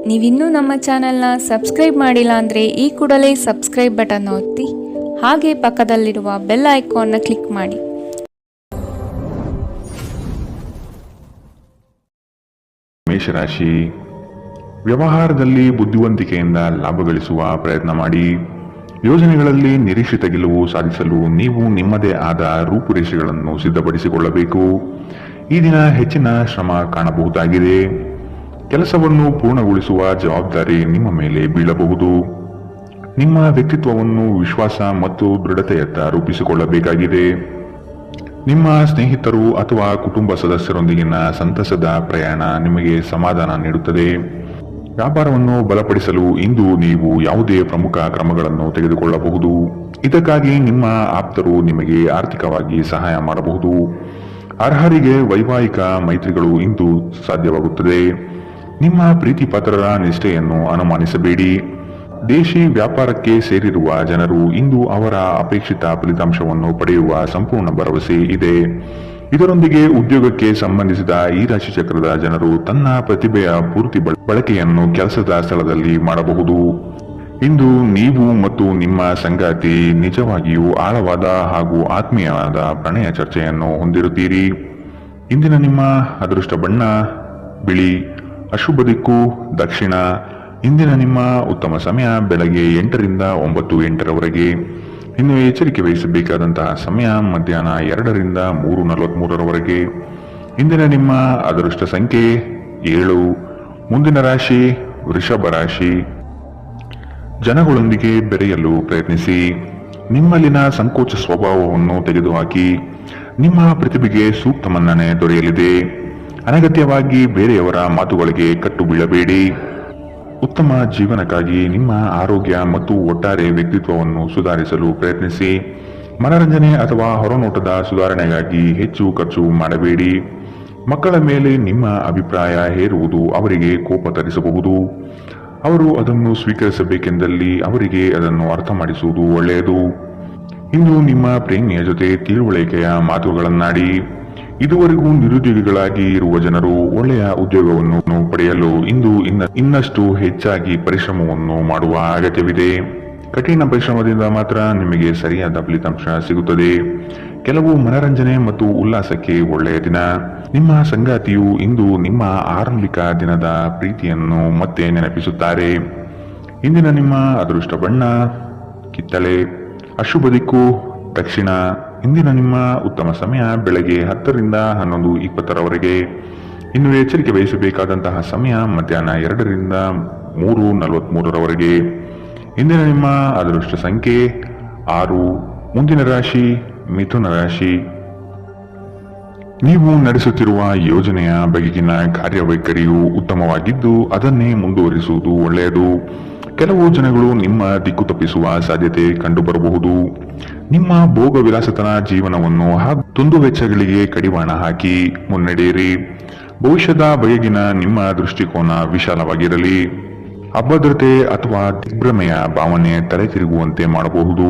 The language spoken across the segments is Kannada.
ನೀವಿನ್ನೂ ನಮ್ಮ ಚಾನೆಲ್ನ ಸಬ್ಸ್ಕ್ರೈಬ್ ಮಾಡಿಲ್ಲ ಅಂದರೆ ಈ ಕೂಡಲೇ ಸಬ್ಸ್ಕ್ರೈಬ್ ಬಟನ್ ಒತ್ತಿ ಹಾಗೆ ಪಕ್ಕದಲ್ಲಿರುವ ಬೆಲ್ ಐಕಾನ್ನ ಕ್ಲಿಕ್ ಮಾಡಿ. ಮೇಷರಾಶಿ, ವ್ಯವಹಾರದಲ್ಲಿ ಬುದ್ಧಿವಂತಿಕೆಯಿಂದ ಲಾಭ ಗಳಿಸುವ ಪ್ರಯತ್ನ ಮಾಡಿ. ಯೋಜನೆಗಳಲ್ಲಿ ನಿರೀಕ್ಷಿತ ಗೆಲುವು ಸಾಧಿಸಲು ನೀವು ನಿಮ್ಮದೇ ಆದ ರೂಪುರೇಷೆಗಳನ್ನು ಸಿದ್ಧಪಡಿಸಿಕೊಳ್ಳಬೇಕು. ಈ ದಿನ ಹೆಚ್ಚಿನ ಶ್ರಮ ಕಾಣಬಹುದಾಗಿದೆ. ಕೆಲಸವನ್ನು ಪೂರ್ಣಗೊಳಿಸುವ ಜವಾಬ್ದಾರಿ ನಿಮ್ಮ ಮೇಲೆ ಬೀಳಬಹುದು. ನಿಮ್ಮ ವ್ಯಕ್ತಿತ್ವವನ್ನು ವಿಶ್ವಾಸ ಮತ್ತು ದೃಢತೆಯತ್ತ ರೂಪಿಸಿಕೊಳ್ಳಬೇಕಾಗಿದೆ. ನಿಮ್ಮ ಸ್ನೇಹಿತರು ಅಥವಾ ಕುಟುಂಬ ಸದಸ್ಯರೊಂದಿಗಿನ ಸಂತಸದ ಪ್ರಯಾಣ ನಿಮಗೆ ಸಮಾಧಾನ ನೀಡುತ್ತದೆ. ವ್ಯಾಪಾರವನ್ನು ಬಲಪಡಿಸಲು ಇಂದು ನೀವು ಯಾವುದೇ ಪ್ರಮುಖ ಕ್ರಮಗಳನ್ನು ತೆಗೆದುಕೊಳ್ಳಬಹುದು. ಇದಕ್ಕಾಗಿ ನಿಮ್ಮ ಆಪ್ತರು ನಿಮಗೆ ಆರ್ಥಿಕವಾಗಿ ಸಹಾಯ ಮಾಡಬಹುದು. ಅರ್ಹರಿಗೆ ವೈವಾಹಿಕ ಮೈತ್ರಿಗಳು ಇಂದು ಸಾಧ್ಯವಾಗುತ್ತದೆ. ನಿಮ್ಮ ಪ್ರೀತಿ ಪಾತ್ರರ ನಿಷ್ಠೆಯನ್ನು ಅನುಮಾನಿಸಬೇಡಿ. ದೇಶಿ ವ್ಯಾಪಾರಕ್ಕೆ ಸೇರಿರುವ ಜನರು ಇಂದು ಅವರ ಅಪೇಕ್ಷಿತ ಫಲಿತಾಂಶವನ್ನು ಪಡೆಯುವ ಸಂಪೂರ್ಣ ಭರವಸೆ ಇದೆ. ಇದರೊಂದಿಗೆ ಉದ್ಯೋಗಕ್ಕೆ ಸಂಬಂಧಿಸಿದ ಈ ರಾಶಿಚಕ್ರದ ಜನರು ತನ್ನ ಪ್ರತಿಭೆಯ ಪೂರ್ತಿ ಬಳಕೆಯನ್ನು ಕೆಲಸದ ಸ್ಥಳದಲ್ಲಿ ಮಾಡಬಹುದು. ಇಂದು ನೀವು ಮತ್ತು ನಿಮ್ಮ ಸಂಗಾತಿ ನಿಜವಾಗಿಯೂ ಆಳವಾದ ಹಾಗೂ ಆತ್ಮೀಯವಾದ ಪ್ರಣಯ ಚರ್ಚೆಯನ್ನು ಹೊಂದಿರುತ್ತೀರಿ. ಇಂದಿನ ನಿಮ್ಮ ಅದೃಷ್ಟ ಬಣ್ಣ ಬಿಳಿ, ಅಶುಭ ದಿಕ್ಕು ದಕ್ಷಿಣ. ಇಂದಿನ ನಿಮ್ಮ ಉತ್ತಮ ಸಮಯ ಬೆಳಗ್ಗೆ 8 ರಿಂದ 9:08 ಇನ್ನು ಎಚ್ಚರಿಕೆ ವಹಿಸಬೇಕಾದಂತಹ ಸಮಯ ಮಧ್ಯಾಹ್ನ 2 ರಿಂದ 3:43 ಇಂದಿನ ನಿಮ್ಮ ಅದೃಷ್ಟ ಸಂಖ್ಯೆ 7. ಮುಂದಿನ ರಾಶಿ ವೃಷಭ ರಾಶಿ. ಜನಗಳೊಂದಿಗೆ ಬೆರೆಯಲು ಪ್ರಯತ್ನಿಸಿ. ನಿಮ್ಮಲ್ಲಿನ ಸಂಕೋಚ ಸ್ವಭಾವವನ್ನು ತೆಗೆದುಹಾಕಿ. ನಿಮ್ಮ ಪ್ರತಿಭೆಗೆ ಸೂಕ್ತ ಮನ್ನಣೆ ದೊರೆಯಲಿದೆ. ಅನಗತ್ಯವಾಗಿ ಬೇರೆಯವರ ಮಾತುಗಳಿಗೆ ಕಟ್ಟು ಬೀಳಬೇಡಿ. ಉತ್ತಮ ಜೀವನಕ್ಕಾಗಿ ನಿಮ್ಮ ಆರೋಗ್ಯ ಮತ್ತು ಒಟ್ಟಾರೆ ವ್ಯಕ್ತಿತ್ವವನ್ನು ಸುಧಾರಿಸಲು ಪ್ರಯತ್ನಿಸಿ. ಮನರಂಜನೆ ಅಥವಾ ಹೊರನೋಟದ ಸುಧಾರಣೆಗಾಗಿ ಹೆಚ್ಚು ಖರ್ಚು ಮಾಡಬೇಡಿ. ಮಕ್ಕಳ ಮೇಲೆ ನಿಮ್ಮ ಅಭಿಪ್ರಾಯ ಹೇರುವುದು ಅವರಿಗೆ ಕೋಪ ತರಿಸಬಹುದು. ಅವರು ಅದನ್ನು ಸ್ವೀಕರಿಸಬೇಕೆಂದಲ್ಲಿ ಅವರಿಗೆ ಅದನ್ನು ಅರ್ಥ ಮಾಡಿಸುವುದು ಒಳ್ಳೆಯದು. ಇಂದು ನಿಮ್ಮ ಪ್ರೇಮಿಯ ಜೊತೆ ತಿಳುವಳಿಕೆಯ ಮಾತುಗಳನ್ನಾಡಿ. ಇದುವರೆಗೂ ನಿರುದ್ಯೋಗಿಗಳಾಗಿ ಇರುವ ಜನರು ಒಳ್ಳೆಯ ಉದ್ಯೋಗವನ್ನು ಪಡೆಯಲು ಇಂದು ಇನ್ನಷ್ಟು ಹೆಚ್ಚಾಗಿ ಪರಿಶ್ರಮವನ್ನು ಮಾಡುವ ಅಗತ್ಯವಿದೆ. ಕಠಿಣ ಪರಿಶ್ರಮದಿಂದ ಮಾತ್ರ ನಿಮಗೆ ಸರಿಯಾದ ಫಲಿತಾಂಶ ಸಿಗುತ್ತದೆ. ಕೆಲವು ಮನರಂಜನೆ ಮತ್ತು ಉಲ್ಲಾಸಕ್ಕೆ ಒಳ್ಳೆಯ ದಿನ. ನಿಮ್ಮ ಸಂಗಾತಿಯು ಇಂದು ನಿಮ್ಮ ಆರಂಭಿಕ ದಿನದ ಪ್ರೀತಿಯನ್ನು ಮತ್ತೆ ನೆನಪಿಸುತ್ತಾರೆ. ಇಂದಿನ ನಿಮ್ಮ ಅದೃಷ್ಟ ಬಣ್ಣ ಕಿತ್ತಳೆ, ಅಶುಭ ದಿಕ್ಕು ದಕ್ಷಿಣ. ಇಂದಿನ ನಿಮ್ಮ ಉತ್ತಮ ಸಮಯ ಬೆಳಗ್ಗೆ 10 ರಿಂದ 11:20 ಇನ್ನು ಎಚ್ಚರಿಕೆ ವಹಿಸಬೇಕಾದಂತಹ ಸಮಯ ಮಧ್ಯಾಹ್ನ 2 ರಿಂದ 3:43 ಇಂದಿನ ನಿಮ್ಮ ಅದೃಷ್ಟ ಸಂಖ್ಯೆ 6. ಮುಂದಿನ ರಾಶಿ ಮಿಥುನ ರಾಶಿ. ನೀವು ನಡೆಸುತ್ತಿರುವ ಯೋಜನೆಯ ಬಗೆಗಿನ ಕಾರ್ಯವೈಖರಿಯು ಉತ್ತಮವಾಗಿದ್ದು ಅದನ್ನೇ ಮುಂದುವರಿಸುವುದು ಒಳ್ಳೆಯದು. ಕೆಲವು ಜನಗಳು ನಿಮ್ಮ ದಿಕ್ಕು ತಪ್ಪಿಸುವ ಸಾಧ್ಯತೆ ಕಂಡುಬರಬಹುದು. ನಿಮ್ಮ ಭೋಗ ವಿಲಾಸತನ ಜೀವನವನ್ನು ಹಾಗೂ ದುಂದುವೆಚ್ಚಗಳಿಗೆ ಕಡಿವಾಣ ಹಾಕಿ ಮುನ್ನಡೆಯಿರಿ. ಭವಿಷ್ಯದ ಬಗೆಗಿನ ನಿಮ್ಮ ದೃಷ್ಟಿಕೋನ ವಿಶಾಲವಾಗಿರಲಿ. ಅಭದ್ರತೆ ಅಥವಾ ದಿಗ್ಭ್ರಮೆಯ ಭಾವನೆ ತಲೆ ತಿರುಗುವಂತೆ ಮಾಡಬಹುದು.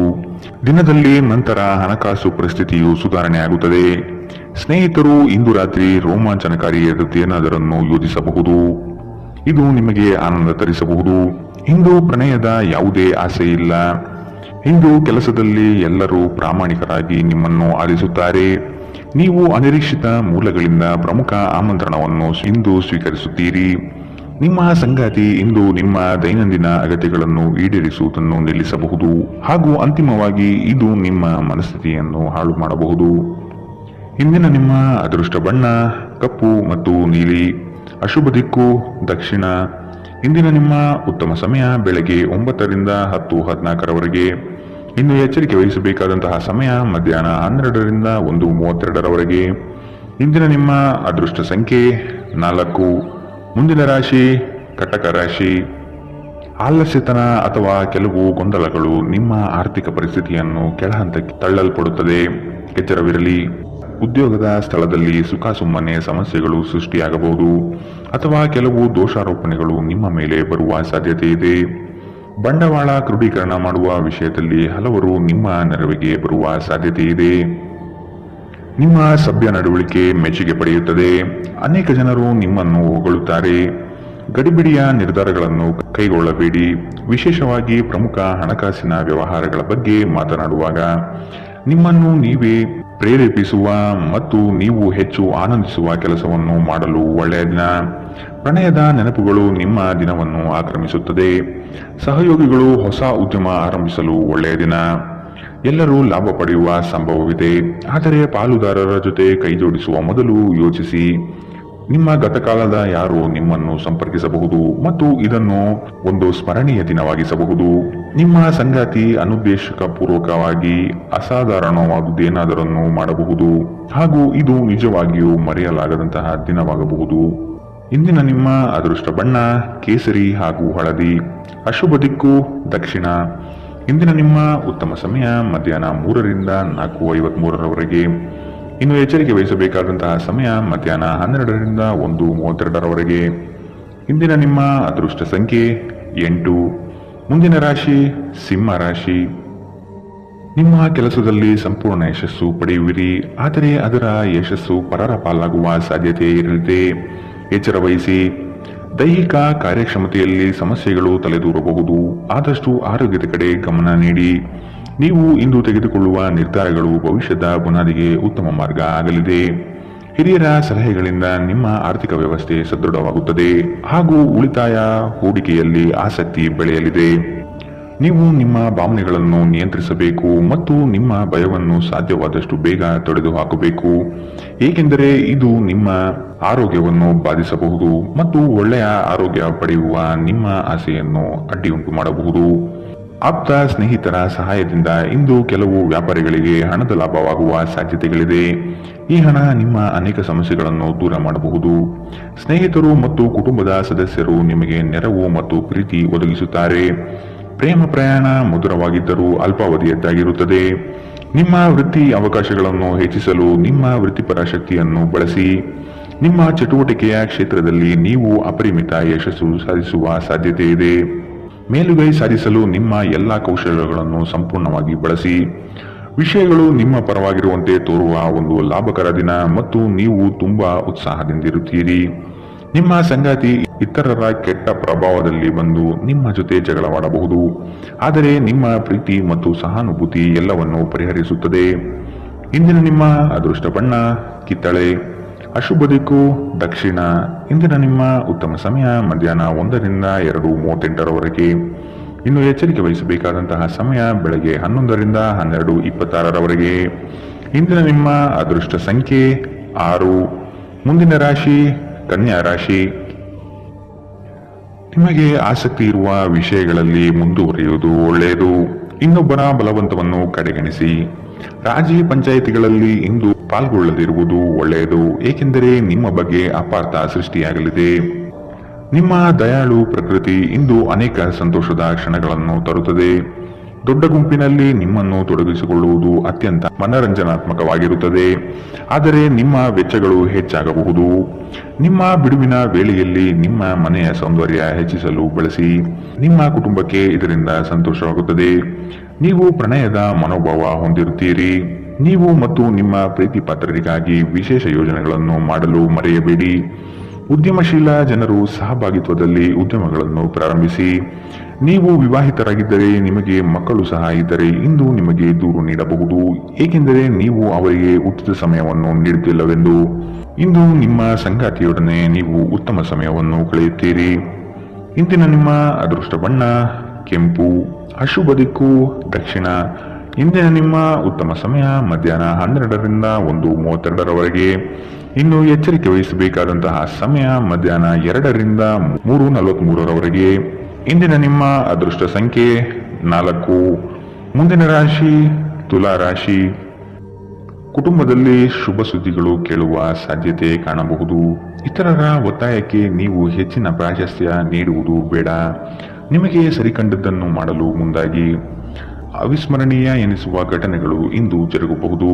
ದಿನದಲ್ಲಿ ನಂತರ ಹಣಕಾಸು ಪರಿಸ್ಥಿತಿಯು ಸುಧಾರಣೆಯಾಗುತ್ತದೆ. ಸ್ನೇಹಿತರು ಇಂದು ರಾತ್ರಿ ರೋಮಾಂಚನಕಾರಿ ಏನಾದರನ್ನು ಯೋಜಿಸಬಹುದು. ಇದು ನಿಮಗೆ ಆನಂದ ತರಿಸಬಹುದು. ಇಂದು ಪ್ರಣಯದ ಯಾವುದೇ ಆಸೆ ಇಲ್ಲ. ಇಂದು ಕೆಲಸದಲ್ಲಿ ಎಲ್ಲರೂ ಪ್ರಾಮಾಣಿಕರಾಗಿ ನಿಮ್ಮನ್ನು ಆಲಿಸುತ್ತಾರೆ. ನೀವು ಅನಿರೀಕ್ಷಿತ ಮೂಲಗಳಿಂದ ಪ್ರಮುಖ ಆಮಂತ್ರಣವನ್ನು ಇಂದು ಸ್ವೀಕರಿಸುತ್ತೀರಿ. ನಿಮ್ಮ ಸಂಗಾತಿ ಇಂದು ನಿಮ್ಮ ದೈನಂದಿನ ಅಗತ್ಯಗಳನ್ನು ಈಡೇರಿಸುವುದನ್ನು ನಿಲ್ಲಿಸಬಹುದು ಹಾಗೂ ಅಂತಿಮವಾಗಿ ಇದು ನಿಮ್ಮ ಮನಸ್ಥಿತಿಯನ್ನು ಹಾಳು ಮಾಡಬಹುದು. ಇಂದಿನ ನಿಮ್ಮ ಅದೃಷ್ಟ ಬಣ್ಣ ಕಪ್ಪು ಮತ್ತು ನೀಲಿ, ಅಶುಭ ದಿಕ್ಕು ದಕ್ಷಿಣ. ಇಂದಿನ ನಿಮ್ಮ ಉತ್ತಮ ಸಮಯ ಬೆಳಗ್ಗೆ 9 ರಿಂದ 10:14 ಇನ್ನು ಎಚ್ಚರಿಕೆ ವಹಿಸಬೇಕಾದಂತಹ ಸಮಯ ಮಧ್ಯಾಹ್ನ 12 ರಿಂದ 1:32 ಇಂದಿನ ನಿಮ್ಮ ಅದೃಷ್ಟ ಸಂಖ್ಯೆ 4. ಮುಂದಿನ ರಾಶಿ ಕಟಕ ರಾಶಿ. ಆಲಸ್ಯತನ ಅಥವಾ ಕೆಲವು ಗೊಂದಲಗಳು ನಿಮ್ಮ ಆರ್ಥಿಕ ಪರಿಸ್ಥಿತಿಯನ್ನು ಕೆಳಹಂತಕ್ಕೆ ತಳ್ಳಲ್ಪಡುತ್ತದೆ. ಎಚ್ಚರವಿರಲಿ. ಉದ್ಯೋಗದ ಸ್ಥಳದಲ್ಲಿ ಸುಖಾಸುಮ್ಮನೆ ಸಮಸ್ಯೆಗಳು ಸೃಷ್ಟಿಯಾಗಬಹುದು ಅಥವಾ ಕೆಲವು ದೋಷಾರೋಪಣೆಗಳು ನಿಮ್ಮ ಮೇಲೆ ಬರುವ ಸಾಧ್ಯತೆ ಇದೆ. ಬಂಡವಾಳ ಕ್ರೋಢೀಕರಣ ಮಾಡುವ ವಿಷಯದಲ್ಲಿ ಹಲವರು ನಿಮ್ಮ ನೆರವಿಗೆ ಬರುವ ಸಾಧ್ಯತೆ ಇದೆ. ನಿಮ್ಮ ಸಭ್ಯ ನಡವಳಿಕೆ ಮೆಚ್ಚುಗೆ ಪಡೆಯುತ್ತದೆ. ಅನೇಕ ಜನರು ನಿಮ್ಮನ್ನು ಹೊಗಳುತ್ತಾರೆ. ಗಡಿಬಿಡಿಯ ನಿರ್ಧಾರಗಳನ್ನು ಕೈಗೊಳ್ಳಬೇಡಿ. ವಿಶೇಷವಾಗಿ ಪ್ರಮುಖ ಹಣಕಾಸಿನ ವ್ಯವಹಾರಗಳ ಬಗ್ಗೆ ಮಾತನಾಡುವಾಗ ನಿಮ್ಮನ್ನು ನೀವೇ ಪ್ರೇರೇಪಿಸುವ ಮತ್ತು ನೀವು ಹೆಚ್ಚು ಆನಂದಿಸುವ ಕೆಲಸವನ್ನು ಮಾಡಲು ಒಳ್ಳೆಯ ದಿನ. ಪ್ರಣಯದ ನೆನಪುಗಳು ನಿಮ್ಮ ದಿನವನ್ನು ಆಕ್ರಮಿಸುತ್ತದೆ. ಸಹಯೋಗಿಗಳು ಹೊಸ ಉದ್ಯಮ ಆರಂಭಿಸಲು ಒಳ್ಳೆಯ ದಿನ. ಎಲ್ಲರೂ ಲಾಭ ಪಡೆಯುವ ಸಂಭವವಿದೆ, ಆದರೆ ಪಾಲುದಾರರ ಜೊತೆ ಕೈಜೋಡಿಸುವ ಮೊದಲು ಯೋಚಿಸಿ. ನಿಮ್ಮ ಗತಕಾಲದ ಯಾರು ನಿಮ್ಮನ್ನು ಸಂಪರ್ಕಿಸಬಹುದು ಮತ್ತು ಇದನ್ನು ಒಂದು ಸ್ಮರಣೀಯ ದಿನವಾಗಿಸಬಹುದು. ನಿಮ್ಮ ಸಂಗಾತಿ ಅನುದ್ದೇಶಕ ಪೂರ್ವಕವಾಗಿ ಅಸಾಧಾರಣವಾದುದೇನಾದರನ್ನು ಮಾಡಬಹುದು ಹಾಗೂ ಇದು ನಿಜವಾಗಿಯೂ ಮರೆಯಲಾಗದಂತಹ ದಿನವಾಗಬಹುದು. ಇಂದಿನ ನಿಮ್ಮ ಅದೃಷ್ಟ ಬಣ್ಣ ಕೇಸರಿ ಹಾಗೂ ಹಳದಿ. ಅಶುಭ ದಿಕ್ಕು ದಕ್ಷಿಣ. ಇಂದಿನ ನಿಮ್ಮ ಉತ್ತಮ ಸಮಯ ಮಧ್ಯಾಹ್ನ 3ರಿಂದ 4:53ರವರೆಗೆ. ಇನ್ನು ಎಚ್ಚರಿಕೆ ವಹಿಸಬೇಕಾದಂತಹ ಸಮಯ ಮಧ್ಯಾಹ್ನ 12ರಿಂದ 1:32ರವರೆಗೆ. ಇಂದಿನ ನಿಮ್ಮ ಅದೃಷ್ಟ ಸಂಖ್ಯೆ 8. ಮುಂದಿನ ರಾಶಿ ಸಿಂಹ ರಾಶಿ. ನಿಮ್ಮ ಕೆಲಸದಲ್ಲಿ ಸಂಪೂರ್ಣ ಯಶಸ್ಸು ಪಡೆಯುವಿರಿ, ಆದರೆ ಅದರ ಯಶಸ್ಸು ಪರರ ಪಾಲಾಗುವ ಸಾಧ್ಯತೆ ಇರಲಿದೆ. ಎಚ್ಚರ ವಹಿಸಿ. ದೈಹಿಕ ಕಾರ್ಯಕ್ಷಮತೆಯಲ್ಲಿ ಸಮಸ್ಯೆಗಳು ತಲೆದೂರಬಹುದು. ಆದಷ್ಟು ಆರೋಗ್ಯದ ಕಡೆ ಗಮನ ನೀಡಿ. ನೀವು ಇಂದು ತೆಗೆದುಕೊಳ್ಳುವ ನಿರ್ಧಾರಗಳು ಭವಿಷ್ಯದ ಬುನಾದಿಗೆ ಉತ್ತಮ ಮಾರ್ಗ ಆಗಲಿದೆ. ಹಿರಿಯರ ಸಲಹೆಗಳಿಂದ ನಿಮ್ಮ ಆರ್ಥಿಕ ವ್ಯವಸ್ಥೆ ಸದೃಢವಾಗುತ್ತದೆ ಹಾಗೂ ಉಳಿತಾಯ ಹೂಡಿಕೆಯಲ್ಲಿ ಆಸಕ್ತಿ ಬೆಳೆಯಲಿದೆ. ನೀವು ನಿಮ್ಮ ಭಾವನೆಗಳನ್ನು ನಿಯಂತ್ರಿಸಬೇಕು ಮತ್ತು ನಿಮ್ಮ ಭಯವನ್ನು ಸಾಧ್ಯವಾದಷ್ಟು ಬೇಗ ತೊಡೆದುಹಾಕಬೇಕು, ಏಕೆಂದರೆ ಇದು ನಿಮ್ಮ ಆರೋಗ್ಯವನ್ನು ಬಾಧಿಸಬಹುದು ಮತ್ತು ಒಳ್ಳೆಯ ಆರೋಗ್ಯ ಪಡೆಯುವ ನಿಮ್ಮ ಆಸೆಯನ್ನು ಅಡ್ಡಿಯುಂಟು ಮಾಡಬಹುದು. ಆಪ್ತ ಸ್ನೇಹಿತರ ಸಹಾಯದಿಂದ ಇಂದು ಕೆಲವು ವ್ಯಾಪಾರಿಗಳಿಗೆ ಹಣದ ಲಾಭವಾಗುವ ಸಾಧ್ಯತೆಗಳಿದೆ. ಈ ಹಣ ನಿಮ್ಮ ಅನೇಕ ಸಮಸ್ಯೆಗಳನ್ನು ದೂರ ಮಾಡಬಹುದು. ಸ್ನೇಹಿತರು ಮತ್ತು ಕುಟುಂಬದ ಸದಸ್ಯರು ನಿಮಗೆ ನೆರವು ಮತ್ತು ಪ್ರೀತಿ ಒದಗಿಸುತ್ತಾರೆ. ಪ್ರೇಮ ಪ್ರಯಾಣ ಮಧುರವಾಗಿದ್ದರೂ ಅಲ್ಪಾವಧಿಯದ್ದಾಗಿರುತ್ತದೆ. ನಿಮ್ಮ ವೃತ್ತಿ ಅವಕಾಶಗಳನ್ನು ಹೆಚ್ಚಿಸಲು ನಿಮ್ಮ ವೃತ್ತಿಪರ ಶಕ್ತಿಯನ್ನು ಬಳಸಿ. ನಿಮ್ಮ ಚಟುವಟಿಕೆಯ ಕ್ಷೇತ್ರದಲ್ಲಿ ನೀವು ಅಪರಿಮಿತ ಯಶಸ್ಸು ಸಾಧಿಸುವ ಸಾಧ್ಯತೆ ಇದೆ. ಮೇಲುಗೈ ಸಾಧಿಸಲು ನಿಮ್ಮ ಎಲ್ಲ ಕೌಶಲ್ಯಗಳನ್ನು ಸಂಪೂರ್ಣವಾಗಿ ಬಳಸಿ. ವಿಷಯಗಳು ನಿಮ್ಮ ಪರವಾಗಿರುವಂತೆ ತೋರುವ ಒಂದು ಲಾಭಕರ ದಿನ ಮತ್ತು ನೀವು ತುಂಬಾ ಉತ್ಸಾಹದಿಂದಿರುತ್ತೀರಿ. ನಿಮ್ಮ ಸಂಗಾತಿ ಇತರರ ಕೆಟ್ಟ ಪ್ರಭಾವದಲ್ಲಿ ಬಂದು ನಿಮ್ಮ ಜೊತೆ ಜಗಳವಾಡಬಹುದು, ಆದರೆ ನಿಮ್ಮ ಪ್ರೀತಿ ಮತ್ತು ಸಹಾನುಭೂತಿ ಎಲ್ಲವನ್ನು ಪರಿಹರಿಸುತ್ತದೆ. ಇಂದಿನ ನಿಮ್ಮ ಅದೃಷ್ಟ ಬಣ್ಣ ಕಿತ್ತಳೆ. ಅಶುಭ ದಿಕ್ಕು ದಕ್ಷಿಣ. ಇಂದಿನ ನಿಮ್ಮ ಉತ್ತಮ ಸಮಯ ಮಧ್ಯಾಹ್ನ 1ರಿಂದ 2:38ರವರೆಗೆ. ಇನ್ನು ಎಚ್ಚರಿಕೆ ವಹಿಸಬೇಕಾದಂತಹ ಸಮಯ ಬೆಳಗ್ಗೆ 11ರಿಂದ 12:26ರವರೆಗೆ. ಇಂದಿನ ನಿಮ್ಮ ಅದೃಷ್ಟ ಸಂಖ್ಯೆ 6. ಮುಂದಿನ ರಾಶಿ ಕನ್ಯಾ ರಾಶಿ. ನಿಮಗೆ ಆಸಕ್ತಿ ಇರುವ ವಿಷಯಗಳಲ್ಲಿ ಮುಂದುವರಿಯುವುದು ಒಳ್ಳೆಯದು. ಇನ್ನೊಬ್ಬರ ಬಲವಂತವನ್ನು ಕಡೆಗಣಿಸಿ. ರಾಜಿ ಪಂಚಾಯಿತಿಗಳಲ್ಲಿ ಇಂದು ಪಾಲ್ಗೊಳ್ಳದಿರುವುದು ಒಳ್ಳೆಯದು, ಏಕೆಂದರೆ ನಿಮ್ಮ ಬಗ್ಗೆ ಅಪಾರ್ಥ ಸೃಷ್ಟಿಯಾಗಲಿದೆ. ನಿಮ್ಮ ದಯಾಳು ಪ್ರಕೃತಿ ಇಂದು ಅನೇಕ ಸಂತೋಷದ ಕ್ಷಣಗಳನ್ನು ತರುತ್ತದೆ. ದೊಡ್ಡ ಗುಂಪಿನಲ್ಲಿ ನಿಮ್ಮನ್ನು ತೊಡಗಿಸಿಕೊಳ್ಳುವುದು ಅತ್ಯಂತ ಮನರಂಜನಾತ್ಮಕವಾಗಿರುತ್ತದೆ, ಆದರೆ ನಿಮ್ಮ ವೆಚ್ಚಗಳು ಹೆಚ್ಚಾಗಬಹುದು. ನಿಮ್ಮ ಬಿಡುವಿನ ವೇಳೆಯಲ್ಲಿ ನಿಮ್ಮ ಮನೆಯ ಸೌಂದರ್ಯ ಹೆಚ್ಚಿಸಲು ಬಳಸಿ. ನಿಮ್ಮ ಕುಟುಂಬಕ್ಕೆ ಇದರಿಂದ ಸಂತೋಷವಾಗುತ್ತದೆ. ನೀವು ಪ್ರಣಯದ ಮನೋಭಾವ ಹೊಂದಿರುತ್ತೀರಿ. ನೀವು ಮತ್ತು ನಿಮ್ಮ ಪ್ರೀತಿ ಪಾತ್ರರಿಗಾಗಿ ವಿಶೇಷ ಯೋಜನೆಗಳನ್ನು ಮಾಡಲು ಮರೆಯಬೇಡಿ. ಉದ್ಯಮಶೀಲ ಜನರು ಸಹಭಾಗಿತ್ವದಲ್ಲಿ ಉದ್ಯಮಗಳನ್ನು ಪ್ರಾರಂಭಿಸಿ. ನೀವು ವಿವಾಹಿತರಾಗಿದ್ದರೆ ನಿಮಗೆ ಮಕ್ಕಳು ಸಹ ಇದ್ದರೆ ಇಂದು ನಿಮಗೆ ದೂರು ನೀಡಬಹುದು, ಏಕೆಂದರೆ ನೀವು ಅವರಿಗೆ ಉಚಿತ ಸಮಯವನ್ನು ನೀಡುತ್ತಿಲ್ಲವೆಂದು. ಇಂದು ನಿಮ್ಮ ಸಂಗಾತಿಯೊಡನೆ ನೀವು ಉತ್ತಮ ಸಮಯವನ್ನು ಕಳೆಯುತ್ತೀರಿ. ಇಂದಿನ ನಿಮ್ಮ ಅದೃಷ್ಟ ಬಣ್ಣ ಕೆಂಪು. ಅಶುಭ ದಿಕ್ಕು ದಕ್ಷಿಣ. ಇಂದಿನ ನಿಮ್ಮ ಉತ್ತಮ ಸಮಯ ಮಧ್ಯಾಹ್ನ 12ರಿಂದ 1:32ರವರೆಗೆ. ಇನ್ನು ಎಚ್ಚರಿಕೆ ವಹಿಸಬೇಕಾದಂತಹ ಸಮಯ ಮಧ್ಯಾಹ್ನ 2ರಿಂದ 3:43ರವರೆಗೆ. ಇಂದಿನ ನಿಮ್ಮ ಅದೃಷ್ಟ ಸಂಖ್ಯೆ 4. ಮುಂದಿನ ರಾಶಿ ತುಲಾ ರಾಶಿ. ಕುಟುಂಬದಲ್ಲಿ ಶುಭ ಸುದ್ದಿಗಳು ಕೇಳುವ ಸಾಧ್ಯತೆ ಕಾಣಬಹುದು. ಇತರರ ಒತ್ತಾಯಕ್ಕೆ ನೀವು ಹೆಚ್ಚಿನ ಪ್ರಾಶಸ್ತ್ಯ ನೀಡುವುದು ಬೇಡ. ನಿಮಗೆ ಸರಿಕಂಡದ್ದನ್ನು ಮಾಡಲು ಮುಂದಾಗಿ. ಅವಿಸ್ಮರಣೀಯ ಎನಿಸುವ ಘಟನೆಗಳು ಇಂದು ಜರುಗಬಹುದು.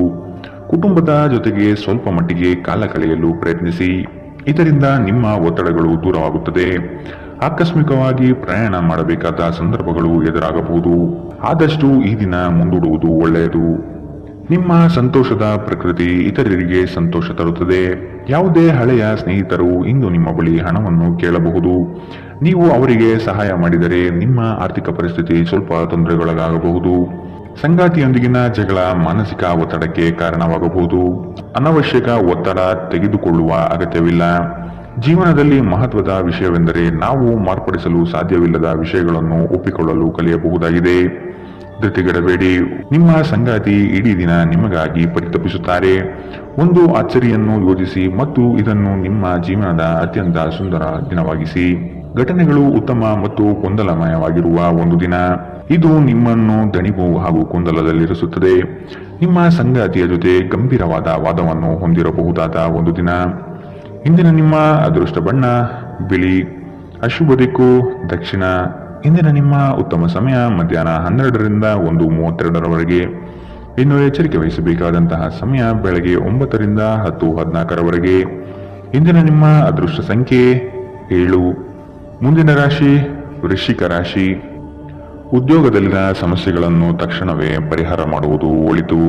ಕುಟುಂಬದ ಜೊತೆಗೆ ಸ್ವಲ್ಪ ಮಟ್ಟಿಗೆ ಕಾಲ ಕಳೆಯಲು ಪ್ರಯತ್ನಿಸಿ. ಇದರಿಂದ ನಿಮ್ಮ ಒತ್ತಡಗಳು ದೂರವಾಗುತ್ತದೆ. ಆಕಸ್ಮಿಕವಾಗಿ ಪ್ರಯಾಣ ಮಾಡಬೇಕಾದ ಸಂದರ್ಭಗಳು ಎದುರಾಗಬಹುದು. ಆದಷ್ಟು ಈ ದಿನ ಮುಂದೂಡುವುದು ಒಳ್ಳೆಯದು. ನಿಮ್ಮ ಸಂತೋಷದ ಪ್ರಕೃತಿ ಇತರರಿಗೆ ಸಂತೋಷ ತರುತ್ತದೆ. ಯಾವುದೇ ಹಳೆಯ ಸ್ನೇಹಿತರು ಇಂದು ನಿಮ್ಮ ಬಳಿ ಹಣವನ್ನು ಕೇಳಬಹುದು. ನೀವು ಅವರಿಗೆ ಸಹಾಯ ಮಾಡಿದರೆ ನಿಮ್ಮ ಆರ್ಥಿಕ ಪರಿಸ್ಥಿತಿ ಸ್ವಲ್ಪ ತೊಂದರೆಗೊಳಗಾಗಬಹುದು. ಸಂಗಾತಿಯೊಂದಿಗಿನ ಜಗಳ ಮಾನಸಿಕ ಒತ್ತಡಕ್ಕೆ ಕಾರಣವಾಗಬಹುದು. ಅನವಶ್ಯಕ ಒತ್ತಡ ತೆಗೆದುಕೊಳ್ಳುವ ಅಗತ್ಯವಿಲ್ಲ. ಜೀವನದಲ್ಲಿ ಮಹತ್ವದ ವಿಷಯವೆಂದರೆ ನಾವು ಮಾರ್ಪಡಿಸಲು ಸಾಧ್ಯವಿಲ್ಲದ ವಿಷಯಗಳನ್ನು ಒಪ್ಪಿಕೊಳ್ಳಲು ಕಲಿಯಬಹುದಾಗಿದೆ. ಧೃತಿಗೆಡಬೇಡಿ. ನಿಮ್ಮ ಸಂಗಾತಿ ಇಡೀ ದಿನ ನಿಮಗಾಗಿ ಪರಿತಪಿಸುತ್ತಾರೆ. ಒಂದು ಅಚ್ಚರಿಯನ್ನು ಯೋಜಿಸಿ ಮತ್ತು ಇದನ್ನು ನಿಮ್ಮ ಜೀವನದ ಅತ್ಯಂತ ಸುಂದರ ದಿನವಾಗಿಸಿ. ಘಟನೆಗಳು ಉತ್ತಮ ಮತ್ತು ಗೊಂದಲಮಯವಾಗಿರುವ ಒಂದು ದಿನ. ಇದು ನಿಮ್ಮನ್ನು ದಣಿವು ಹಾಗೂ ಗೊಂದಲದಲ್ಲಿರಿಸುತ್ತದೆ. ನಿಮ್ಮ ಸಂಗಾತಿಯ ಜೊತೆ ಗಂಭೀರವಾದ ವಾದವನ್ನು ಹೊಂದಿರಬಹುದಾದ ಒಂದು ದಿನ. ಇಂದಿನ ನಿಮ್ಮ ಅದೃಷ್ಟ ಬಣ್ಣ ಬಿಳಿ. ಅಶುಭ ದಿಕ್ಕು ದಕ್ಷಿಣ. ಇಂದಿನ ನಿಮ್ಮ ಉತ್ತಮ ಸಮಯ ಮಧ್ಯಾಹ್ನ 12ರಿಂದ 1:32ರವರೆಗೆ. ಇನ್ನು ಎಚ್ಚರಿಕೆ ವಹಿಸಬೇಕಾದಂತಹ ಸಮಯ ಬೆಳಗ್ಗೆ 9ರಿಂದ 10:14ರವರೆಗೆ. ಇಂದಿನ ನಿಮ್ಮ ಅದೃಷ್ಟ ಸಂಖ್ಯೆ 7. ಮುಂದಿನ ರಾಶಿ ವೃಶ್ಚಿಕ ರಾಶಿ. ಉದ್ಯೋಗದಲ್ಲಿನ ಸಮಸ್ಯೆಗಳನ್ನು ತಕ್ಷಣವೇ ಪರಿಹಾರ ಮಾಡುವುದು ಒಳಿತು.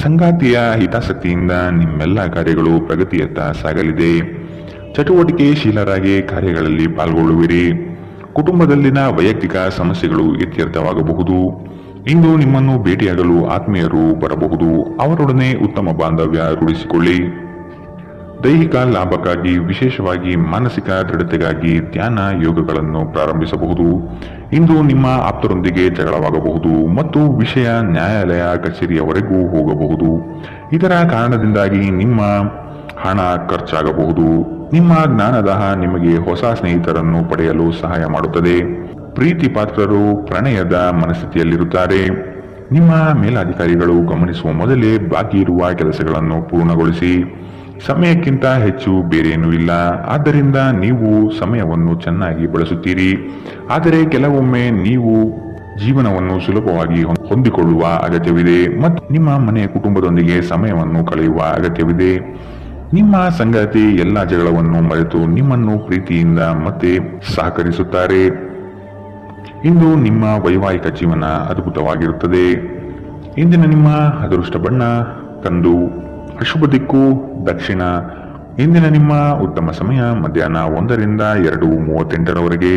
ಸಂಗಾತಿಯ ಹಿತಾಸಕ್ತಿಯಿಂದ ನಿಮ್ಮೆಲ್ಲ ಕಾರ್ಯಗಳು ಪ್ರಗತಿಯತ್ತ ಸಾಗಲಿದೆ. ಚಟುವಟಿಕೆಶೀಲರಾಗಿ ಕಾರ್ಯಗಳಲ್ಲಿ ಪಾಲ್ಗೊಳ್ಳುವಿರಿ. ಕುಟುಂಬದಲ್ಲಿನ ವೈಯಕ್ತಿಕ ಸಮಸ್ಯೆಗಳು ಇತ್ಯರ್ಥವಾಗಬಹುದು. ಇಂದು ನಿಮ್ಮನ್ನು ಭೇಟಿಯಾಗಲು ಆತ್ಮೀಯರು ಬರಬಹುದು. ಅವರೊಡನೆ ಉತ್ತಮ ಬಾಂಧವ್ಯ ರೂಢಿಸಿಕೊಳ್ಳಿ. ದೈಹಿಕ ಲಾಭಕ್ಕಾಗಿ ವಿಶೇಷವಾಗಿ ಮಾನಸಿಕ ದೃಢತೆಗಾಗಿ ಧ್ಯಾನ ಯೋಗಗಳನ್ನು ಪ್ರಾರಂಭಿಸಬಹುದು. ಇಂದು ನಿಮ್ಮ ಆಪ್ತರೊಂದಿಗೆ ಜಗಳವಾಗಬಹುದು ಮತ್ತು ವಿಷಯ ನ್ಯಾಯಾಲಯ ಕಚೇರಿಯವರೆಗೂ ಹೋಗಬಹುದು. ಇದರ ಕಾರಣದಿಂದಾಗಿ ನಿಮ್ಮ ಹಣ ಖರ್ಚಾಗಬಹುದು. ನಿಮ್ಮ ಜ್ಞಾನದಾಹ ನಿಮಗೆ ಹೊಸ ಸ್ನೇಹಿತರನ್ನು ಪಡೆಯಲು ಸಹಾಯ ಮಾಡುತ್ತದೆ. ಪ್ರೀತಿ ಪಾತ್ರರು ಪ್ರಣಯದ ಮನಸ್ಥಿತಿಯಲ್ಲಿರುತ್ತಾರೆ. ನಿಮ್ಮ ಮೇಲಾಧಿಕಾರಿಗಳು ಗಮನಿಸುವ ಮೊದಲೇ ಬಾಕಿ ಇರುವ ಕೆಲಸಗಳನ್ನು ಪೂರ್ಣಗೊಳಿಸಿ. ಸಮಯಕ್ಕಿಂತ ಹೆಚ್ಚು ಬೇರೇನೂ ಇಲ್ಲ. ಆದ್ದರಿಂದ ನೀವು ಸಮಯವನ್ನು ಚೆನ್ನಾಗಿ ಬಳಸುತ್ತೀರಿ. ಆದರೆ ಕೆಲವೊಮ್ಮೆ ನೀವು ಜೀವನವನ್ನು ಸುಲಭವಾಗಿ ಹೊಂದಿಕೊಳ್ಳುವ ಅಗತ್ಯವಿದೆ ಮತ್ತು ನಿಮ್ಮ ಮನೆಯ ಕುಟುಂಬದೊಂದಿಗೆ ಸಮಯವನ್ನು ಕಳೆಯುವ ಅಗತ್ಯವಿದೆ. ನಿಮ್ಮ ಸಂಗಾತಿ ಎಲ್ಲ ಜಗಳವನ್ನು ಮರೆತು ನಿಮ್ಮನ್ನು ಪ್ರೀತಿಯಿಂದ ಮತ್ತೆ ಸಹಕರಿಸುತ್ತಾರೆ. ಇಂದು ನಿಮ್ಮ ವೈವಾಹಿಕ ಜೀವನ ಅದ್ಭುತವಾಗಿರುತ್ತದೆ. ಇಂದಿನ ನಿಮ್ಮ ಅದೃಷ್ಟ ಬಣ್ಣ ಕಂದು. ಅಶುಭ ದಿಕ್ಕು ದಕ್ಷಿಣ. ಇಂದಿನ ನಿಮ್ಮ ಉತ್ತಮ ಸಮಯ ಮಧ್ಯಾಹ್ನ 1ರಿಂದ 2:38ರವರೆಗೆ.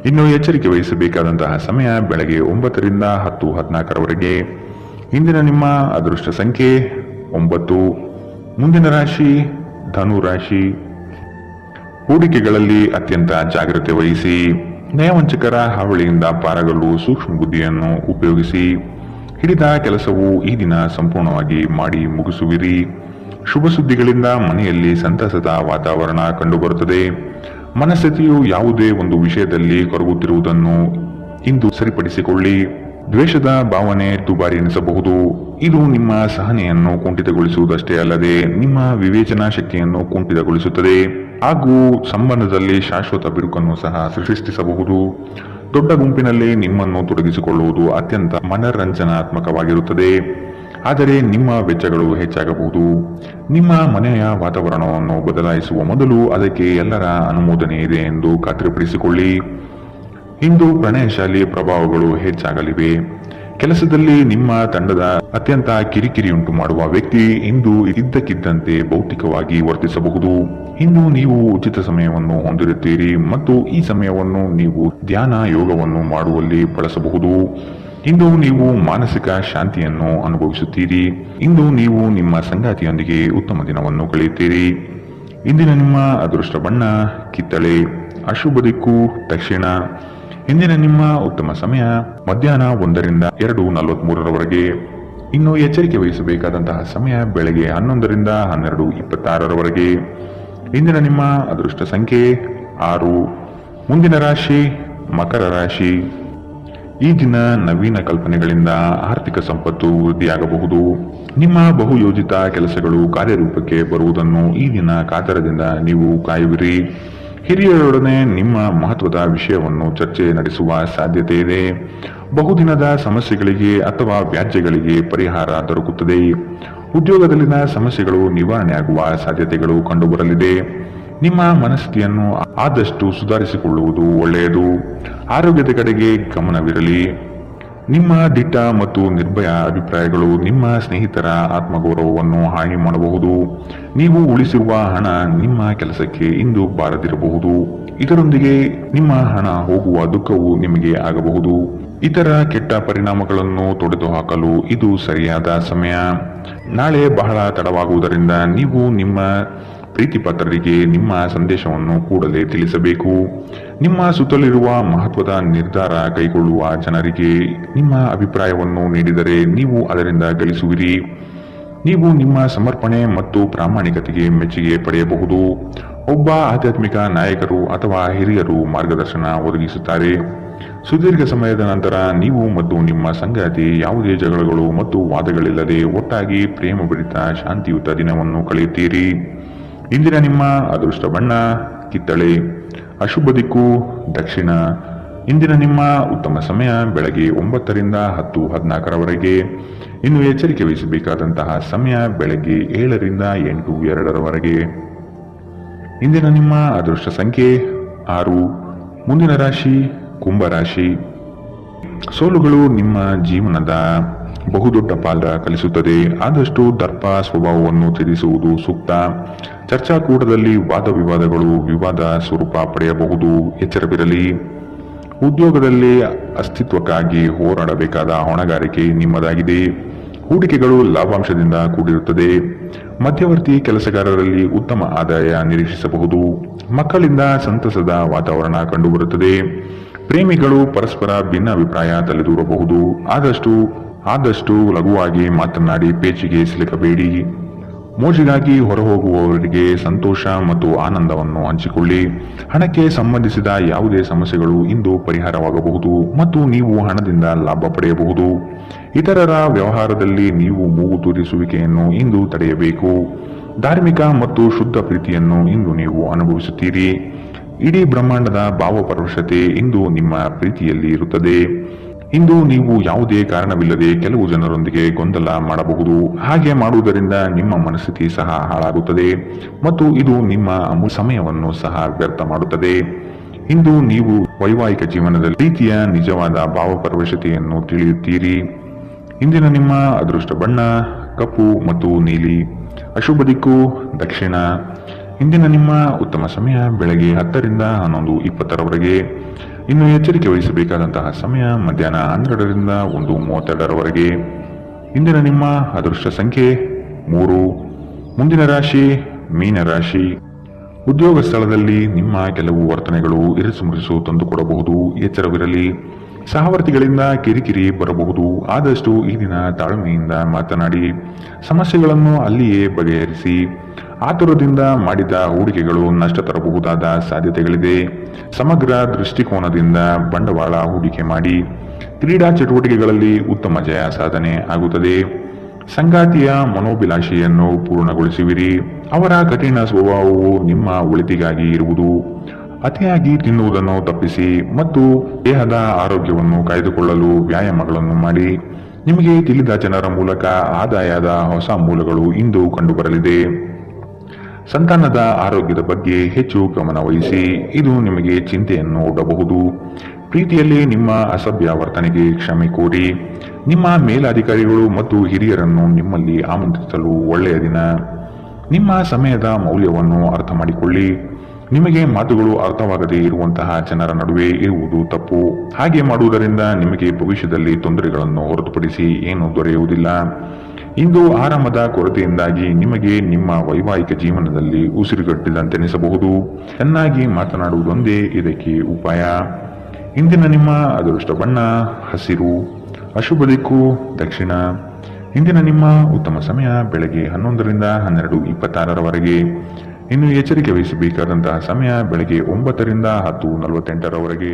ಇನ್ನು ಎಚ್ಚರಿಕೆ ವಹಿಸಬೇಕಾದಂತಹ ಸಮಯ ಬೆಳಗ್ಗೆ 9ರಿಂದ 10:14ರವರೆಗೆ. ಇಂದಿನ ನಿಮ್ಮ ಅದೃಷ್ಟ ಸಂಖ್ಯೆ 9. ಮುಂದಿನ ರಾಶಿ ಧನು ರಾಶಿ. ಹೂಡಿಕೆಗಳಲ್ಲಿ ಅತ್ಯಂತ ಜಾಗ್ರತೆ ವಹಿಸಿ. ನಯವಂಚಕರ ಹಾವಳಿಯಿಂದ ಪಾರಾಗಲು ಸೂಕ್ಷ್ಮ ಬುದ್ಧಿಯನ್ನು ಉಪಯೋಗಿಸಿ. ಹಿಡಿದ ಕೆಲಸವು ಈ ದಿನ ಸಂಪೂರ್ಣವಾಗಿ ಮಾಡಿ ಮುಗಿಸುವಿರಿ. ಶುಭ ಸುದ್ದಿಗಳಿಂದ ಮನೆಯಲ್ಲಿ ಸಂತಸದ ವಾತಾವರಣ ಕಂಡುಬರುತ್ತದೆ. ಮನಸ್ಥಿತಿಯು ಯಾವುದೇ ಒಂದು ವಿಷಯದಲ್ಲಿ ಕೊರಗುತ್ತಿರುವುದನ್ನು ಇಂದು ಸರಿಪಡಿಸಿಕೊಳ್ಳಿ. ದ್ವೇಷದ ಭಾವನೆ ದುಬಾರಿ ಎನಿಸಬಹುದು. ಇದು ನಿಮ್ಮ ಸಹನೆಯನ್ನು ಕುಂಠಿತಗೊಳಿಸುವುದಷ್ಟೇ ಅಲ್ಲದೆ ನಿಮ್ಮ ವಿವೇಚನಾ ಶಕ್ತಿಯನ್ನು ಕುಂಠಿತಗೊಳಿಸುತ್ತದೆ ಹಾಗೂ ಸಂಬಂಧದಲ್ಲಿ ಶಾಶ್ವತ ಬಿರುಕನ್ನು ಸಹ ಸೃಷ್ಟಿಸಬಹುದು. ದೊಡ್ಡ ಗುಂಪಿನಲ್ಲಿ ನಿಮ್ಮನ್ನು ತೊಡಗಿಸಿಕೊಳ್ಳುವುದು ಅತ್ಯಂತ ಮನರಂಜನಾತ್ಮಕವಾಗಿರುತ್ತದೆ. ಆದರೆ ನಿಮ್ಮ ವೆಚ್ಚಗಳು ಹೆಚ್ಚಾಗಬಹುದು. ನಿಮ್ಮ ಮನೆಯ ವಾತಾವರಣವನ್ನು ಬದಲಾಯಿಸುವ ಮೊದಲು ಅದಕ್ಕೆ ಎಲ್ಲರ ಅನುಮೋದನೆ ಇದೆ ಎಂದು ಖಾತ್ರಿಪಡಿಸಿಕೊಳ್ಳಿ. ಇಂದು ಪ್ರಣಯಶಾಲಿ ಪ್ರಭಾವಗಳು ಹೆಚ್ಚಾಗಲಿವೆ. ಕೆಲಸದಲ್ಲಿ ನಿಮ್ಮ ತಂಡದ ಅತ್ಯಂತ ಕಿರಿಕಿರಿಯುಂಟು ಮಾಡುವ ವ್ಯಕ್ತಿ ಇಂದು ಇದ್ದಕ್ಕಿದ್ದಂತೆ ಭೌತಿಕವಾಗಿ ವರ್ತಿಸಬಹುದು. ಇಂದು ನೀವು ಉಚಿತ ಸಮಯವನ್ನು ಹೊಂದಿರುತ್ತೀರಿ ಮತ್ತು ಈ ಸಮಯವನ್ನು ನೀವು ಧ್ಯಾನ ಯೋಗವನ್ನು ಮಾಡುವಲ್ಲಿ ಬಳಸಬಹುದು. ಇಂದು ನೀವು ಮಾನಸಿಕ ಶಾಂತಿಯನ್ನು ಅನುಭವಿಸುತ್ತೀರಿ. ಇಂದು ನೀವು ನಿಮ್ಮ ಸಂಗಾತಿಯೊಂದಿಗೆ ಉತ್ತಮ ದಿನವನ್ನು ಕಳೆಯುತ್ತೀರಿ. ಇಂದಿನ ನಿಮ್ಮ ಅದೃಷ್ಟ ಬಣ್ಣ ಕಿತ್ತಳೆ. ಅಶುಭ ದಿಕ್ಕು ದಕ್ಷಿಣ. ಇಂದಿನ ನಿಮ್ಮ ಉತ್ತಮ ಸಮಯ ಮಧ್ಯಾಹ್ನ 1ರಿಂದ 2:43ರವರೆಗೆ. ಇನ್ನು ಎಚ್ಚರಿಕೆ ವಹಿಸಬೇಕಾದಂತಹ ಸಮಯ ಬೆಳಗ್ಗೆ 11ರಿಂದ 12:26ರವರೆಗೆ. ಇಂದಿನ ನಿಮ್ಮ ಅದೃಷ್ಟ ಸಂಖ್ಯೆ 6. ಮುಂದಿನ ರಾಶಿ ಮಕರ ರಾಶಿ. ಈ ದಿನ ನವೀನ ಕಲ್ಪನೆಗಳಿಂದ ಆರ್ಥಿಕ ಸಂಪತ್ತು ವೃದ್ಧಿಯಾಗಬಹುದು. ನಿಮ್ಮ ಬಹುಯೋಜಿತ ಕೆಲಸಗಳು ಕಾರ್ಯರೂಪಕ್ಕೆ ಬರುವುದನ್ನು ಈ ದಿನ ಕಾತರದಿಂದ ನೀವು ಕಾಯುವಿರಿ. ಹಿರಿಯರೊಡನೆ ನಿಮ್ಮ ಮಹತ್ವದ ವಿಷಯವನ್ನು ಚರ್ಚೆ ನಡೆಸುವ ಸಾಧ್ಯತೆ ಇದೆ. ಬಹುದಿನದ ಸಮಸ್ಯೆಗಳಿಗೆ ಅಥವಾ ವ್ಯಾಜ್ಯಗಳಿಗೆ ಪರಿಹಾರ ದೊರಕುತ್ತದೆ. ಉದ್ಯೋಗದಲ್ಲಿನ ಸಮಸ್ಯೆಗಳು ನಿವಾರಣೆಯಾಗುವ ಸಾಧ್ಯತೆಗಳು ಕಂಡುಬರಲಿದೆ. ನಿಮ್ಮ ಮನಸ್ಥಿತಿಯನ್ನು ಆದಷ್ಟು ಸುಧಾರಿಸಿಕೊಳ್ಳುವುದು ಒಳ್ಳೆಯದು. ಆರೋಗ್ಯದ ಕಡೆಗೆ ಗಮನವಿರಲಿ. ನಿಮ್ಮ ದಿಟ್ಟ ಮತ್ತು ನಿರ್ಭಯ ಅಭಿಪ್ರಾಯಗಳು ನಿಮ್ಮ ಸ್ನೇಹಿತರ ಆತ್ಮಗೌರವವನ್ನು ಹಾನಿ ಮಾಡಬಹುದು. ನೀವು ಉಳಿಸಿರುವ ಹಣ ನಿಮ್ಮ ಕೆಲಸಕ್ಕೆ ಇಂದು ಬಾರದಿರಬಹುದು. ಇದರೊಂದಿಗೆ ನಿಮ್ಮ ಹಣ ಹೋಗುವ ದುಃಖವು ನಿಮಗೆ ಆಗಬಹುದು. ಇತರ ಕೆಟ್ಟ ಪರಿಣಾಮಗಳನ್ನು ತೊಡೆದುಹಾಕಲು ಇದು ಸರಿಯಾದ ಸಮಯ. ನಾಳೆ ಬಹಳ ತಡವಾಗುವುದರಿಂದ ನೀವು ನಿಮ್ಮ ಪ್ರೀತಿಪಾತ್ರರಿಗೆ ನಿಮ್ಮ ಸಂದೇಶವನ್ನು ಕೂಡಲೇ ತಿಳಿಸಬೇಕು. ನಿಮ್ಮ ಸುತ್ತಲಿರುವ ಮಹತ್ವದ ನಿರ್ಧಾರ ಕೈಗೊಳ್ಳುವ ಜನರಿಗೆ ನಿಮ್ಮ ಅಭಿಪ್ರಾಯವನ್ನು ನೀಡಿದರೆ ನೀವು ಅದರಿಂದ ಗಳಿಸುವಿರಿ. ನೀವು ನಿಮ್ಮ ಸಮರ್ಪಣೆ ಮತ್ತು ಪ್ರಾಮಾಣಿಕತೆಗೆ ಮೆಚ್ಚುಗೆ ಪಡೆಯಬಹುದು. ಒಬ್ಬ ಆಧ್ಯಾತ್ಮಿಕ ನಾಯಕರು ಅಥವಾ ಹಿರಿಯರು ಮಾರ್ಗದರ್ಶನ ಒದಗಿಸುತ್ತಾರೆ. ಸುದೀರ್ಘ ಸಮಯದ ನಂತರ ನೀವು ಮತ್ತು ನಿಮ್ಮ ಸಂಗಾತಿ ಯಾವುದೇ ಜಗಳಗಳು ಮತ್ತು ವಾದಗಳಿಲ್ಲದೆ ಒಟ್ಟಾಗಿ ಪ್ರೇಮಭರಿತ ಶಾಂತಿಯುತ ದಿನವನ್ನು ಕಳೆಯುತ್ತೀರಿ. ಇಂದಿನ ನಿಮ್ಮ ಅದೃಷ್ಟ ಬಣ್ಣ ಕಿತ್ತಳೆ, ಅಶುಭ ದಿಕ್ಕು ದಕ್ಷಿಣ. ಇಂದಿನ ನಿಮ್ಮ ಉತ್ತಮ ಸಮಯ ಬೆಳಗ್ಗೆ 9 ರಿಂದ 10:14 ಇನ್ನು ಎಚ್ಚರಿಕೆ ವಹಿಸಬೇಕಾದಂತಹ ಸಮಯ ಬೆಳಗ್ಗೆ 7 ರಿಂದ 8:02 ಇಂದಿನ ನಿಮ್ಮ ಅದೃಷ್ಟ ಸಂಖ್ಯೆ 6. ಮುಂದಿನ ರಾಶಿ ಕುಂಭರಾಶಿ. ಸೋಲುಗಳು ನಿಮ್ಮ ಜೀವನದ ಬಹುದೊಡ್ಡ ಪಾಲ ಕಲಿಸುತ್ತದೆ. ಆದಷ್ಟು ದರ್ಪ ಸ್ವಭಾವವನ್ನು ತ್ಯಜಿಸುವುದು ಸೂಕ್ತ. ಚರ್ಚಾಕೂಟದಲ್ಲಿ ವಾದ ವಿವಾದಗಳು ವಿವಾದ ಸ್ವರೂಪ ಪಡೆಯಬಹುದು. ಎಚ್ಚರವಿರಲಿ. ಉದ್ಯೋಗದಲ್ಲಿ ಅಸ್ತಿತ್ವಕ್ಕಾಗಿ ಹೋರಾಡಬೇಕಾದ ಹೊಣೆಗಾರಿಕೆ ನಿಮ್ಮದಾಗಿದೆ. ಹೂಡಿಕೆಗಳು ಲಾಭಾಂಶದಿಂದ ಕೂಡಿರುತ್ತದೆ. ಮಧ್ಯವರ್ತಿ ಕೆಲಸಗಾರರಲ್ಲಿ ಉತ್ತಮ ಆದಾಯ ನಿರೀಕ್ಷಿಸಬಹುದು. ಮಕ್ಕಳಿಂದ ಸಂತಸದ ವಾತಾವರಣ ಕಂಡುಬರುತ್ತದೆ. ಪ್ರೇಮಿಗಳು ಪರಸ್ಪರ ಭಿನ್ನಾಭಿಪ್ರಾಯ ತಲೆದೂರಬಹುದು. ಆದಷ್ಟು ಲಘುವಾಗಿ ಮಾತನಾಡಿ ಪೇಚಿಗೆ ಸಿಲುಕಬೇಡಿ. ಮೋಜಿಗಾಗಿ ಹೊರಹೋಗುವವರಿಗೆ ಸಂತೋಷ ಮತ್ತು ಆನಂದವನ್ನು ಹಂಚಿಕೊಳ್ಳಿ. ಹಣಕ್ಕೆ ಸಂಬಂಧಿಸಿದ ಯಾವುದೇ ಸಮಸ್ಯೆಗಳು ಇಂದು ಪರಿಹಾರವಾಗಬಹುದು ಮತ್ತು ನೀವು ಹಣದಿಂದ ಲಾಭ ಪಡೆಯಬಹುದು. ಇತರರ ವ್ಯವಹಾರದಲ್ಲಿ ನೀವು ಮೂಗು ತೂರಿಸುವಿಕೆಯನ್ನು ಇಂದು ತಡೆಯಬೇಕು. ಧಾರ್ಮಿಕ ಮತ್ತು ಶುದ್ಧ ಪ್ರೀತಿಯನ್ನು ಇಂದು ನೀವು ಅನುಭವಿಸುತ್ತೀರಿ. ಇಡೀ ಬ್ರಹ್ಮಾಂಡದ ಭಾವಪರವಶತೆ ಇಂದು ನಿಮ್ಮ ಪ್ರೀತಿಯಲ್ಲಿ ಇರುತ್ತದೆ. ಇಂದು ನೀವು ಯಾವುದೇ ಕಾರಣವಿಲ್ಲದೆ ಕೆಲವು ಜನರೊಂದಿಗೆ ಗೊಂದಲ ಮಾಡಬಹುದು. ಹಾಗೆ ಮಾಡುವುದರಿಂದ ನಿಮ್ಮ ಮನಸ್ಥಿತಿ ಸಹ ಹಾಳಾಗುತ್ತದೆ ಮತ್ತು ಇದು ನಿಮ್ಮ ಸಮಯವನ್ನು ಸಹ ವ್ಯರ್ಥ ಮಾಡುತ್ತದೆ. ಇಂದು ನೀವು ವೈವಾಹಿಕ ಜೀವನದಲ್ಲಿ ಪ್ರೀತಿಯ ನಿಜವಾದ ಭಾವಪರವಶತೆಯನ್ನು ತಿಳಿಯುತ್ತೀರಿ. ಇಂದಿನ ನಿಮ್ಮ ಅದೃಷ್ಟ ಬಣ್ಣ ಕಪ್ಪು ಮತ್ತು ನೀಲಿ, ಅಶುಭ ದಿಕ್ಕು ದಕ್ಷಿಣ. ಇಂದಿನ ನಿಮ್ಮ ಉತ್ತಮ ಸಮಯ ಬೆಳಗ್ಗೆ 10 ರಿಂದ 11:20 ಇನ್ನು ಎಚ್ಚರಿಕೆ ವಹಿಸಬೇಕಾದಂತಹ ಸಮಯ ಮಧ್ಯಾಹ್ನ 12 ರಿಂದ 1:32 ಇಂದಿನ ನಿಮ್ಮ ಅದೃಷ್ಟ ಸಂಖ್ಯೆ 3. ಮುಂದಿನ ರಾಶಿ ಮೀನರಾಶಿ. ಉದ್ಯೋಗ ಸ್ಥಳದಲ್ಲಿ ನಿಮ್ಮ ಕೆಲವು ವರ್ತನೆಗಳು ಇರಿಸುಮುರಿಸು ತಂದುಕೊಡಬಹುದು. ಎಚ್ಚರವಿರಲಿ. ಸಹವರ್ತಿಗಳಿಂದ ಕಿರಿಕಿರಿ ಬರಬಹುದು. ಆದಷ್ಟು ಈ ದಿನ ತಾಳ್ಮೆಯಿಂದ ಮಾತನಾಡಿ ಸಮಸ್ಯೆಗಳನ್ನು ಅಲ್ಲಿಯೇ ಬಗೆಹರಿಸಿ. ಆತುರದಿಂದ ಮಾಡಿದ ಹೂಡಿಕೆಗಳು ನಷ್ಟ ತರಬಹುದಾದ ಸಾಧ್ಯತೆಗಳಿದೆ. ಸಮಗ್ರ ದೃಷ್ಟಿಕೋನದಿಂದ ಬಂಡವಾಳ ಹೂಡಿಕೆ ಮಾಡಿ. ಕ್ರೀಡಾ ಚಟುವಟಿಕೆಗಳಲ್ಲಿ ಉತ್ತಮ ಜಯ ಸಾಧನೆ ಆಗುತ್ತದೆ. ಸಂಗಾತಿಯ ಮನೋಭಿಲಾಷೆಯನ್ನು ಪೂರ್ಣಗೊಳಿಸುವಿರಿ. ಅವರ ಕಠಿಣ ಸ್ವಭಾವವು ನಿಮ್ಮ ಒಳಿತಿಗಾಗಿ ಇರುವುದು. ಅತಿಯಾಗಿ ತಿನ್ನುವುದನ್ನು ತಪ್ಪಿಸಿ ಮತ್ತು ದೇಹದ ಆರೋಗ್ಯವನ್ನು ಕಾಯ್ದುಕೊಳ್ಳಲು ವ್ಯಾಯಾಮಗಳನ್ನು ಮಾಡಿ. ನಿಮಗೆ ತಿಳಿದ ಜನರ ಮೂಲಕ ಆದಾಯದ ಹೊಸ ಮೂಲಗಳು ಇಂದು ಕಂಡುಬರಲಿದೆ. ಸಂತಾನದ ಆರೋಗ್ಯದ ಬಗ್ಗೆ ಹೆಚ್ಚು ಗಮನ ವಹಿಸಿ. ಇದು ನಿಮಗೆ ಚಿಂತೆಯನ್ನು ಒಡ್ಡಬಹುದು. ಪ್ರೀತಿಯಲ್ಲಿ ನಿಮ್ಮ ಅಸಭ್ಯ ವರ್ತನೆಗೆ ಕ್ಷಮೆ ಕೋರಿ. ನಿಮ್ಮ ಮೇಲಾಧಿಕಾರಿಗಳು ಮತ್ತು ಹಿರಿಯರನ್ನು ನಿಮ್ಮಲ್ಲಿ ಆಮಂತ್ರಿಸಲು ಒಳ್ಳೆಯ ದಿನ. ನಿಮ್ಮ ಸಮಯದ ಮೌಲ್ಯವನ್ನು ಅರ್ಥ ಮಾಡಿಕೊಳ್ಳಿ. ನಿಮಗೆ ಮಾತುಗಳು ಅರ್ಥವಾಗದೇ ಇರುವಂತಹ ಜನರ ನಡುವೆ ಇರುವುದು ತಪ್ಪು. ಹಾಗೆ ಮಾಡುವುದರಿಂದ ನಿಮಗೆ ಭವಿಷ್ಯದಲ್ಲಿ ತೊಂದರೆಗಳನ್ನು ಹೊರತುಪಡಿಸಿ ಏನೂ ದೊರೆಯುವುದಿಲ್ಲ. ಇಂದು ಆರಾಮದ ಕೊರತೆಯಿಂದಾಗಿ ನಿಮಗೆ ನಿಮ್ಮ ವೈವಾಹಿಕ ಜೀವನದಲ್ಲಿ ಉಸಿರುಗಟ್ಟಿದಂತೆನಿಸಬಹುದು. ಚೆನ್ನಾಗಿ ಮಾತನಾಡುವುದೊಂದೇ ಇದಕ್ಕೆ ಉಪಾಯ. ಇಂದಿನ ನಿಮ್ಮ ಅದೃಷ್ಟ ಬಣ್ಣ ಹಸಿರು, ಅಶುಭ ದಿಕ್ಕು ದಕ್ಷಿಣ. ಇಂದಿನ ನಿಮ್ಮ ಉತ್ತಮ ಸಮಯ ಬೆಳಗ್ಗೆ 11 ರಿಂದ 12:26 ಇನ್ನು ಎಚ್ಚರಿಕೆ ವಹಿಸಬೇಕಾದಂತಹ ಸಮಯ ಬೆಳಗ್ಗೆ 9 ರಿಂದ 10:48